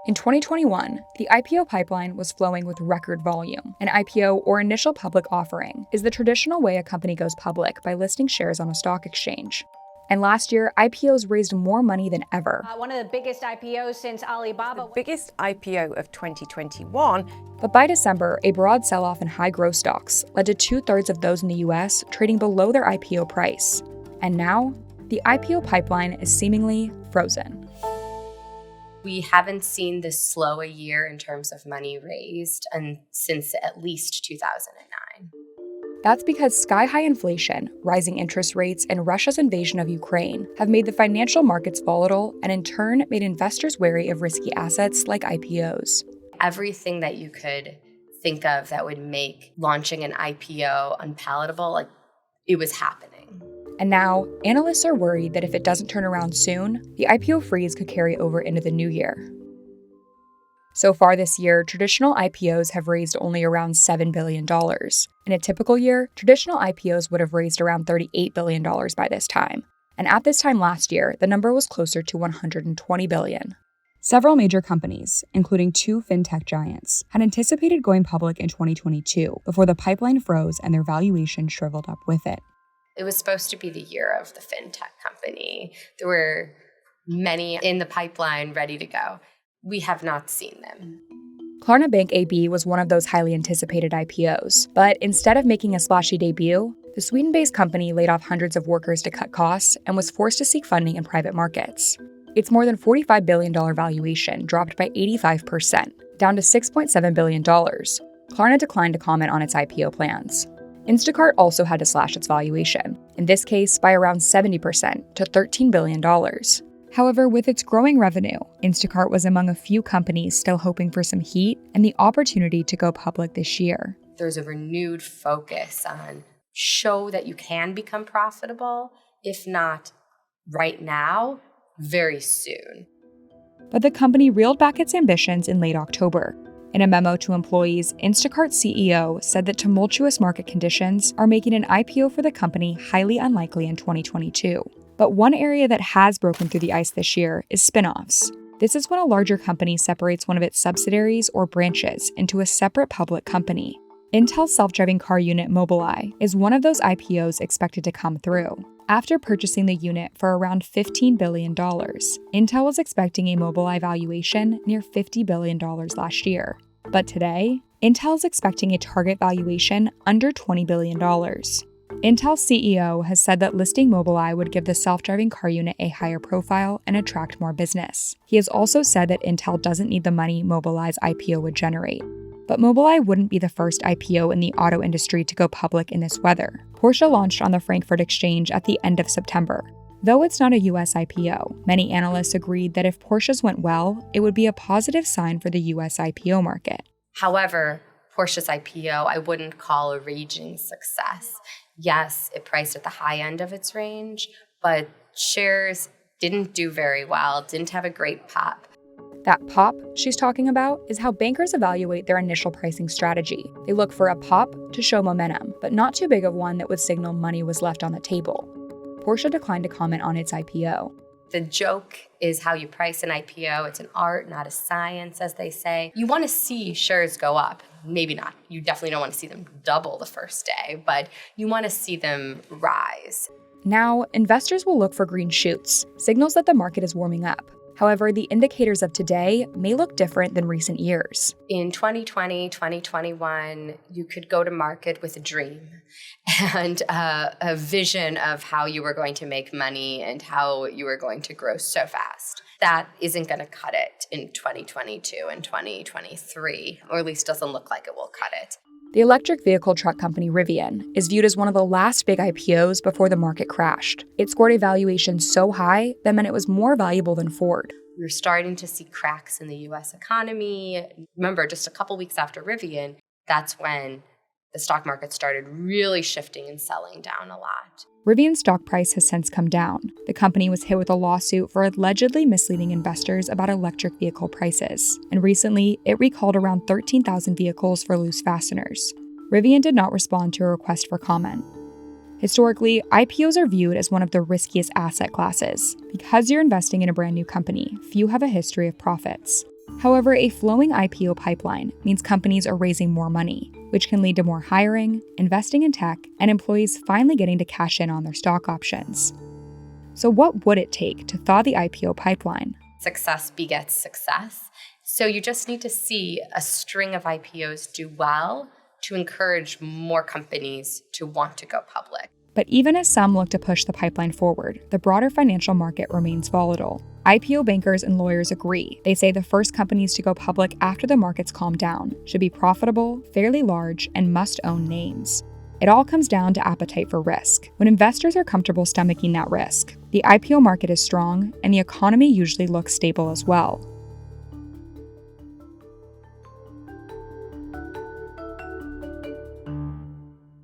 In 2021, the IPO pipeline was flowing with record volume. An IPO, or initial public offering, is the traditional way a company goes public by listing shares on a stock exchange. And last year, IPOs raised more money than ever. One of the biggest IPOs since Alibaba. The biggest IPO of 2021. But by December, a broad sell-off in high-growth stocks led to 2/3 of those in the US trading below their IPO price. And now, the IPO pipeline is seemingly frozen. We haven't seen this slow a year in terms of money raised since at least 2009. That's because sky-high inflation, rising interest rates, and Russia's invasion of Ukraine have made the financial markets volatile and in turn made investors wary of risky assets like IPOs. Everything that you could think of that would make launching an IPO unpalatable, it was happening. And now, analysts are worried that if it doesn't turn around soon, the IPO freeze could carry over into the new year. So far this year, traditional IPOs have raised only around $7 billion. In a typical year, traditional IPOs would have raised around $38 billion by this time. And at this time last year, the number was closer to $120 billion. Several major companies, including 2 fintech giants, had anticipated going public in 2022 before the pipeline froze and their valuation shriveled up with it. It was supposed to be the year of the fintech company. There were many in the pipeline ready to go. We have not seen them. Klarna Bank AB was one of those highly anticipated IPOs, but instead of making a splashy debut, the Sweden-based company laid off hundreds of workers to cut costs and was forced to seek funding in private markets. Its more than $45 billion valuation dropped by 85%, down to $6.7 billion. Klarna declined to comment on its IPO plans. Instacart also had to slash its valuation, in this case by around 70% to $13 billion. However, with its growing revenue, Instacart was among a few companies still hoping for some heat and the opportunity to go public this year. There's a renewed focus on show that you can become profitable, if not right now, very soon. But the company reeled back its ambitions in late October. In a memo to employees, Instacart's CEO said that tumultuous market conditions are making an IPO for the company highly unlikely in 2022. But one area that has broken through the ice this year is spin-offs. This is when a larger company separates one of its subsidiaries or branches into a separate public company. Intel's self-driving car unit Mobileye is one of those IPOs expected to come through. After purchasing the unit for around $15 billion, Intel was expecting a Mobileye valuation near $50 billion last year. But today, Intel is expecting a target valuation under $20 billion. Intel's CEO has said that listing Mobileye would give the self-driving car unit a higher profile and attract more business. He has also said that Intel doesn't need the money Mobileye's IPO would generate. But Mobileye wouldn't be the first IPO in the auto industry to go public in this weather. Porsche launched on the Frankfurt Exchange at the end of September. Though it's not a US IPO, many analysts agreed that if Porsche's went well, it would be a positive sign for the US IPO market. However, Porsche's IPO I wouldn't call a raging success. Yes, it priced at the high end of its range, but shares didn't do very well, didn't have a great pop. That pop she's talking about is how bankers evaluate their initial pricing strategy. They look for a pop to show momentum, but not too big of one that would signal money was left on the table. Porsche declined to comment on its IPO. The joke is how you price an IPO. It's an art, not a science, as they say. You want to see shares go up. Maybe not. You definitely don't want to see them double the first day, but you want to see them rise. Now, investors will look for green shoots, signals that the market is warming up. However, the indicators of today may look different than recent years. In 2020, 2021, you could go to market with a dream and a vision of how you were going to make money and how you were going to grow so fast. That isn't going to cut it in 2022 and 2023, or at least doesn't look like it will cut it. The electric vehicle truck company Rivian is viewed as one of the last big IPOs before the market crashed. It scored a valuation so high that meant it was more valuable than Ford. We're starting to see cracks in the US economy. Remember, just a couple weeks after Rivian, that's when the stock market started really shifting and selling down a lot. Rivian's stock price has since come down. The company was hit with a lawsuit for allegedly misleading investors about electric vehicle prices, and recently it recalled around 13,000 vehicles for loose fasteners. Rivian did not respond to a request for comment. Historically, IPOs are viewed as one of the riskiest asset classes. Because you're investing in a brand new company, few have a history of profits. However, a flowing IPO pipeline means companies are raising more money, which can lead to more hiring, investing in tech, and employees finally getting to cash in on their stock options. So what would it take to thaw the IPO pipeline? Success begets success. So you just need to see a string of IPOs do well to encourage more companies to want to go public. But even as some look to push the pipeline forward, the broader financial market remains volatile. IPO bankers and lawyers agree. They say the first companies to go public after the markets calm down should be profitable, fairly large, and must own names. It all comes down to appetite for risk. When investors are comfortable stomaching that risk, the IPO market is strong and the economy usually looks stable as well.